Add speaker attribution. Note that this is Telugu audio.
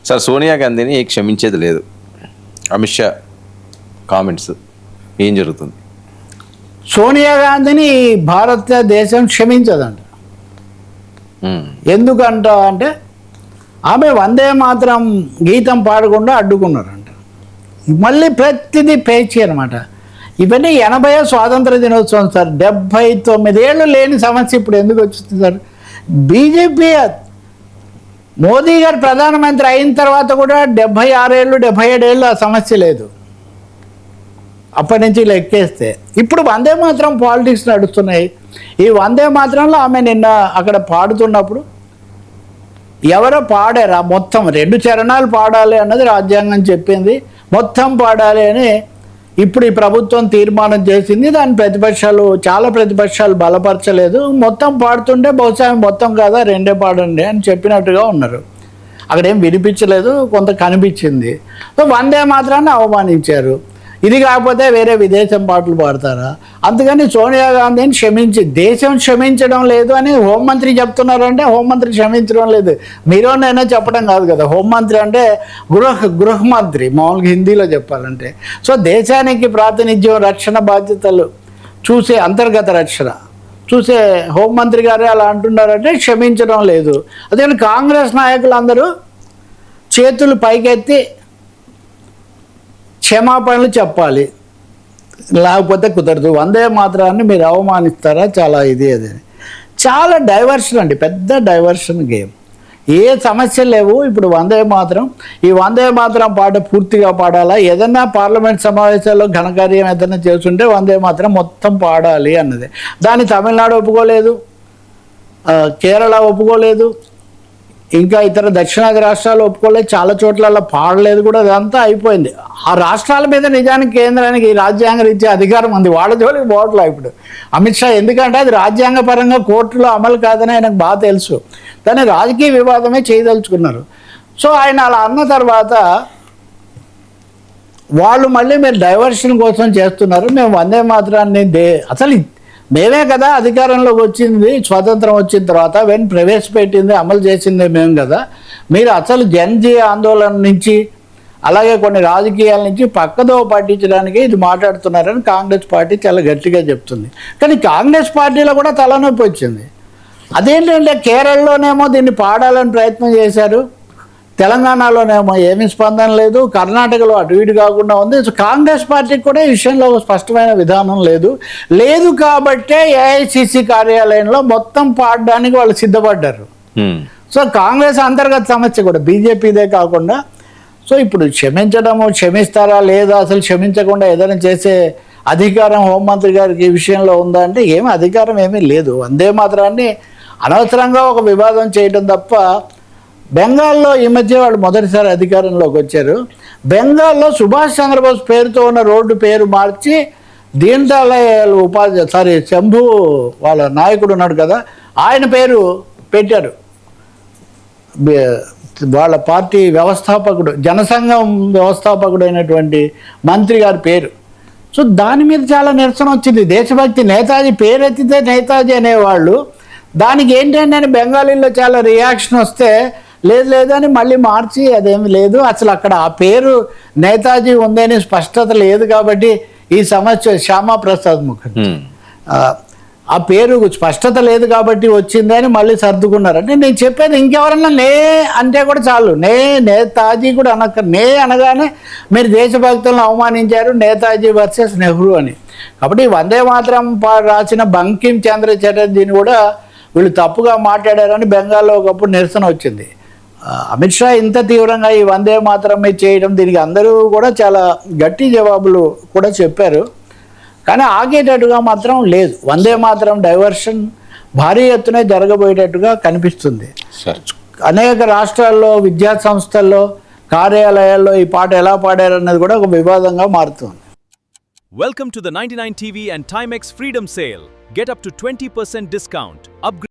Speaker 1: సార్ సోనియా గాంధీని క్షమించేది లేదు, అమిత్ షా కామెంట్స్ ఏం జరుగుతుంది?
Speaker 2: సోనియా గాంధీని భారతదేశం క్షమించదంట. ఎందుకంట అంటే ఆమె వందే మాత్రం గీతం పాడకుండా అడ్డుకున్నారంట. మళ్ళీ ప్రతిదీ పేచి అనమాట. ఇవన్నీ 80వ స్వాతంత్ర దినోత్సవం సార్. 79 ఏళ్ళు లేని సమస్య ఇప్పుడు ఎందుకు వచ్చింది సార్? బీజేపీ మోదీ గారు ప్రధానమంత్రి అయిన తర్వాత కూడా 76 ఏళ్ళు 77 ఏళ్ళు ఆ సమస్య లేదు. అప్పటి నుంచి లెక్కేస్తే ఇప్పుడు వందే మాత్రం పాలిటిక్స్ నడుస్తున్నాయి. ఈ వందే మాత్రంలో ఆమె నిన్న అక్కడ పాడుతున్నప్పుడు ఎవరో పాడారు, ఆ మొత్తం 2 చరణాలు పాడాలి అన్నది రాజ్యాంగం చెప్పింది, మొత్తం పాడాలి అని ఇప్పుడు ఈ ప్రభుత్వం తీర్మానం చేసింది. దాని చాలా ప్రతిపక్షాలు బలపరచలేదు. మొత్తం పాడుతుంటే బహుశా మొత్తం కాదా 2 పాడండి అని చెప్పినట్టుగా ఉన్నారు. అక్కడేం వినిపించలేదు, కొంత కనిపించింది. వందే మాత్రాన్ని అవమానించారు. ఇది కాకపోతే వేరే విదేశం పాటలు పాడతారా? అందుకని సోనియా గాంధీని దేశం క్షమించడం లేదు అని హోంమంత్రి చెప్తున్నారంటే హోంమంత్రి క్షమించడం లేదు. మీరోనైనా చెప్పడం కాదు కదా. హోంమంత్రి అంటే గృహమంత్రి మామూలుగా హిందీలో చెప్పాలంటే. సో దేశానికి ప్రాతినిధ్యం, రక్షణ బాధ్యతలు చూసే అంతర్గత రక్షణ చూసే హోంమంత్రి గారే అలా అంటున్నారంటే క్షమించడం లేదు. అదే కాంగ్రెస్ నాయకులు అందరూ చేతులు పైకెత్తి క్షమాపణలు చెప్పాలి, లేకపోతే కుదరదు. వందే మాత్రాన్ని మీరు అవమానిస్తారా? చాలా అది చాలా డైవర్షన్ అండి, పెద్ద డైవర్షన్ గేమ్. ఏ సమస్యలు లేవు. ఇప్పుడు ఈ వందే మాత్రం పాట పూర్తిగా పాడాలా, ఏదన్నా పార్లమెంట్ సమావేశాల్లో ఘనకార్యం ఏదైనా చేస్తుంటే వందే మాత్రం మొత్తం పాడాలి అన్నది. దాన్ని తమిళనాడు ఒప్పుకోలేదు, కేరళ ఒప్పుకోలేదు, ఇంకా ఇతర దక్షిణాది రాష్ట్రాలు ఒప్పుకోలేదు, చాలా చోట్ల పాడలేదు కూడా. అదంతా అయిపోయింది. ఆ రాష్ట్రాల మీద నిజానికి కేంద్రానికి రాజ్యాంగ రీత్యా అధికారం ఉంది, వాళ్ళ జోలికి పోవట్లే ఇప్పుడు అమిత్ షా. ఎందుకంటే అది రాజ్యాంగపరంగా కోర్టులో అమలు కాదని ఆయనకు బాగా తెలుసు. దాన్ని రాజకీయ వివాదమే చేయదలుచుకున్నారు. సో ఆయన అలా అన్న తర్వాత వాళ్ళు మళ్ళీ మీరు డైవర్షన్ కోసం చేస్తున్నారు, మేము వందే మాత్రాన్ని అసలు మేమే కదా అధికారంలోకి వచ్చింది, స్వాతంత్రం వచ్చిన తర్వాత ప్రవేశపెట్టింది, అమలు చేసింది మేము కదా. మీరు అసలు జనజీయ ఆందోళన నుంచి అలాగే కొన్ని రాజకీయాల నుంచి పక్కదో పట్టించడానికి ఇది మాట్లాడుతున్నారని కాంగ్రెస్ పార్టీ చాలా గట్టిగా చెప్తుంది. కానీ కాంగ్రెస్ పార్టీలో కూడా తలనొప్పి వచ్చింది. అదేంటంటే కేరళలోనేమో దీన్ని పాడాలని ప్రయత్నం చేశారు, తెలంగాణలోనేమో ఏమీ స్పందన లేదు, కర్ణాటకలో అటు ఇటు కాకుండా ఉంది. సో కాంగ్రెస్ పార్టీకి కూడా ఈ విషయంలో స్పష్టమైన విధానం లేదు కాబట్టే ఏఐసిసి కార్యాలయంలో మొత్తం పాడడానికి వాళ్ళు సిద్ధపడ్డారు. సో కాంగ్రెస్ అంతర్గత సమస్య కూడా బీజేపీదే కాకుండా. సో ఇప్పుడు క్షమిస్తారా లేదా, అసలు క్షమించకుండా ఏదైనా చేసే అధికారం హోంమంత్రి గారికి ఈ విషయంలో ఉందా అంటే ఏమీ అధికారం ఏమీ లేదు. వందే మాత్రాన్ని అనవసరంగా ఒక వివాదం చేయడం తప్ప. బెంగాల్లో ఈ మధ్య వాళ్ళు మొదటిసారి అధికారంలోకి వచ్చారు. బెంగాల్లో సుభాష్ చంద్రబోస్ పేరుతో ఉన్న రోడ్డు పేరు మార్చి దీన్ దయాళ్ శంభు వాళ్ళ నాయకుడు ఉన్నాడు కదా, ఆయన పేరు పెట్టారు. వాళ్ళ పార్టీ వ్యవస్థాపకుడు, జనసంఘం వ్యవస్థాపకుడు అయినటువంటి మంత్రి గారి పేరు. సో దాని మీద చాలా నిరసన వచ్చింది. దేశభక్తి, నేతాజీ పేరెత్తితే నేతాజీ అనేవాళ్ళు. దానికి ఏంటంటే అని బెంగాలీలో చాలా రియాక్షన్ వస్తే లేదని మళ్ళీ మార్చి అదేమి లేదు, అసలు అక్కడ ఆ పేరు నేతాజీ ఉందని స్పష్టత లేదు కాబట్టి ఈ సమస్య శ్యామాప్రసాద్ ముఖర్జీ ఆ పేరు స్పష్టత లేదు కాబట్టి వచ్చిందని మళ్ళీ సర్దుకున్నారు. అంటే నేను చెప్పేది ఇంకెవరన్నా అంటే కూడా చాలు, నేతాజీ కూడా అనగానే మీరు దేశభక్తులను అవమానించారు, నేతాజీ వర్సెస్ నెహ్రూ అని. కాబట్టి వందే మాత్రం రాసిన బంకిం చంద్ర చటర్జీని కూడా వీళ్ళు తప్పుగా మాట్లాడారని బెంగాల్లో ఒకప్పుడు నిరసన వచ్చింది. అమిత్ షా ఇంత తీవ్రంగా ఈ వందే మాత్రమే చేయడం, దీనికి అందరూ కూడా చాలా గట్టి జవాబులు కూడా చెప్పారు. కానీ ఆగేటట్టుగా మాత్రం లేదు. వందే మాత్రం డైవర్షన్ భారీ ఎత్తునే జరగబోయేటట్టుగా కనిపిస్తుంది. అనేక రాష్ట్రాల్లో విద్యా సంస్థల్లో కార్యాలయాల్లో ఈ పాట ఎలా పాడారన్నది కూడా ఒక వివాదంగా మారుతుంది.
Speaker 3: Welcome to the 99 TV and Timex Freedom Sale. Get up to 20% discount. Upgrade